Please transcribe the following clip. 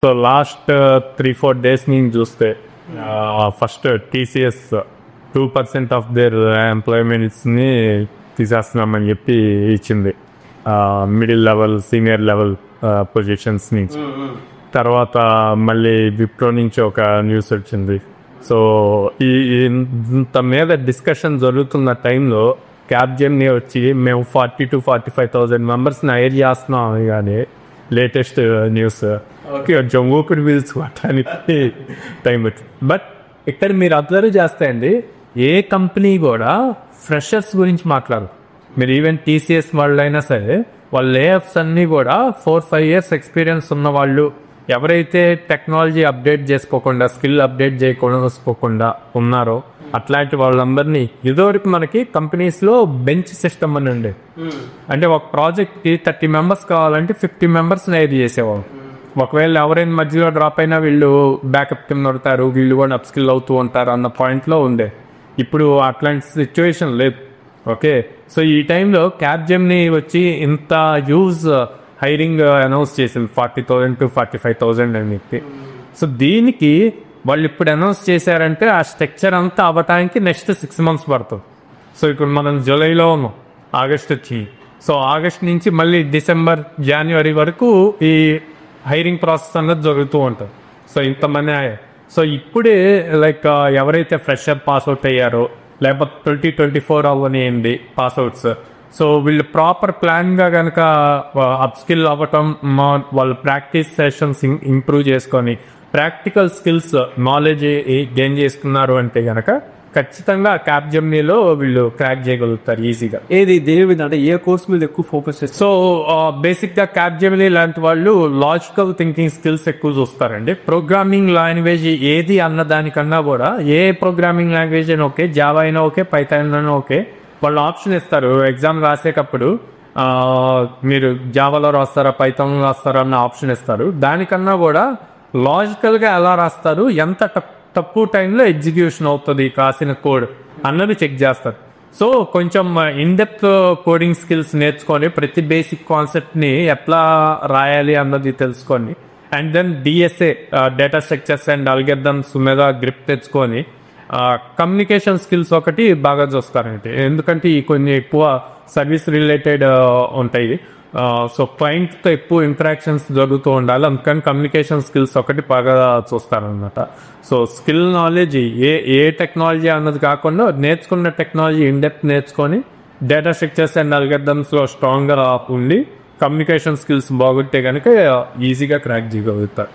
So last 3-4 days నుంచి చూస్తే first TCS 2% of their ఎంప్లాయ్మెంట్స్ని తీసేస్తున్నామని చెప్పి ఇచ్చింది middle level senior level positions నుంచి. తర్వాత మళ్ళీ విప్రో నుంచి ఒక న్యూస్ వచ్చింది. సో ఇంత మీద డిస్కషన్ జరుగుతున్న టైంలో క్యాప్జెమ్ని వచ్చి మేము 40,000-45,000 మెంబర్స్ని హైర్ చేస్తున్నాం కానీ లేటెస్ట్ న్యూస్ జమ్మూకుడు వీల్స్ కొట్టడానికి టైం వచ్చింది. బట్ ఇక్కడ మీరు అబ్జర్వ్ చేస్తే అండి, ఏ కంపెనీ కూడా ఫ్రెషర్స్ గురించి మాట్లాడరు. మీరు ఈవెన్ టీసీఎస్ వాళ్ళు అయినా సరే వాళ్ళ లేఆఫ్స్ అన్నీ కూడా 4-5 years ఎక్స్పీరియన్స్ ఉన్న వాళ్ళు, ఎవరైతే టెక్నాలజీ అప్డేట్ చేసుకోకుండా స్కిల్ అప్డేట్ చేసుకోకుండా ఉన్నారో అట్లాంటి వాళ్ళందరినీ ఇదివరకు మనకి కంపెనీస్లో బెంచ్ సిస్టమ్ అని ఉండే. అంటే ఒక ప్రాజెక్ట్కి 30 members కావాలంటే 50 members హైర్ చేసేవాళ్ళు. ఒకవేళ ఎవరైనా మధ్యలో డ్రాప్ అయినా వీళ్ళు బ్యాకప్ కింద పడతారు, వీళ్ళు కూడా అప్ స్కిల్ అవుతూ ఉంటారు అన్న పాయింట్లో ఉండే. ఇప్పుడు అట్లాంటి సిచ్యువేషన్ లేదు. ఓకే, సో ఈ టైంలో క్యాప్జెమ్ని వచ్చి ఇంత యూజ్ హైరింగ్ అనౌన్స్ చేసింది 40,000-45,000 అని చెప్పి. సో దీనికి వాళ్ళు ఇప్పుడు అనౌన్స్ చేశారంటే ఆ స్ట్రక్చర్ అంతా అవ్వటానికి నెక్స్ట్ 6 months పడుతుంది. సో ఇప్పుడు మనం జూలైలో ఉన్నాం, ఆగస్ట్ వచ్చి, సో ఆగస్ట్ నుంచి మళ్ళీ డిసెంబర్ జనవరి వరకు ఈ హైరింగ్ ప్రాసెస్ అన్నది జరుగుతూ ఉంటుంది. సో ఇంతమంది సో ఇప్పుడే లైక్ ఎవరైతే ఫ్రెషర్ పాస్అవుట్ అయ్యారో లేకపోతే 2024 అవ్వనియండి పాస్అవుట్స్, సో వీళ్ళు ప్రాపర్ ప్లాన్గా కనుక అప్ స్కిల్ అవ్వటం, వాళ్ళ ప్రాక్టీస్ సెషన్స్ ఇంప్రూవ్ చేసుకొని ప్రాక్టికల్ స్కిల్స్ నాలెడ్జ్ గెయిన్ చేసుకున్నారు అంటే కనుక ఖచ్చితంగా క్యాప్జెమ్నీలో వీళ్ళు క్రాక్ చేయగలుగుతారు ఈజీగా. ఏది దేని మీద అంటే ఏ కోర్స్ మీద ఎక్కువ ఫోకస్ చేస్తారు? సో బేసిక్గా క్యాప్జెమ్నీ లాంటి వాళ్ళు లాజికల్ థింకింగ్ స్కిల్స్ ఎక్కువ చూస్తారండి. ప్రోగ్రామింగ్ లాంగ్వేజ్ ఏది అన్న దానికన్నా కూడా ఏ ప్రోగ్రామింగ్ లాంగ్వేజ్ అయినా ఓకే, జావా అయినా ఓకే, పైథాన్ అయినా ఓకే, వాళ్ళు ఆప్షన్ ఇస్తారు ఎగ్జామ్ రాసేటప్పుడు. మీరు జావాలో రాస్తారా పైథాన్లో రాస్తారా అన్న ఆప్షన్ ఇస్తారు. దానికన్నా కూడా లాజికల్గా ఎలా రాస్తారు, ఎంత తక్కువ టైంలో ఎగ్జిక్యూషన్ అవుతుంది రాసిన కోడ్ అన్నది చెక్ చేస్తారు. సో కొంచెం ఇన్డెప్త్ కోడింగ్ స్కిల్స్ నేర్చుకొని ప్రతి బేసిక్ కాన్సెప్ట్ని ఎట్లా రాయాలి అన్నది తెలుసుకొని, and then DSA data structures and algorithms మీద గ్రిప్ తెచ్చుకొని కమ్యూనికేషన్ స్కిల్స్ ఒకటి బాగా చూస్తారంటే, ఎందుకంటే ఈ కొన్ని ఎక్కువ సర్వీస్ రిలేటెడ్ ఉంటాయి. సో క్లయింట్తో ఎక్కువ ఇంటరాక్షన్స్ జరుగుతూ ఉండాలి, అందుకని కమ్యూనికేషన్ స్కిల్స్ ఒకటి బాగా చూస్తారనమాట. సో స్కిల్ నాలెడ్జ్ ఏ టెక్నాలజీ అన్నది కాకుండా నేర్చుకున్న టెక్నాలజీ ఇన్డెప్త్ నేర్చుకొని డేటా స్ట్రక్చర్స్ అండ్ అల్గరిథమ్స్లో స్ట్రాంగ్గా ఉండి కమ్యూనికేషన్ స్కిల్స్ బాగుంటే కనుక ఈజీగా క్రాక్ చేయగలుగుతారు.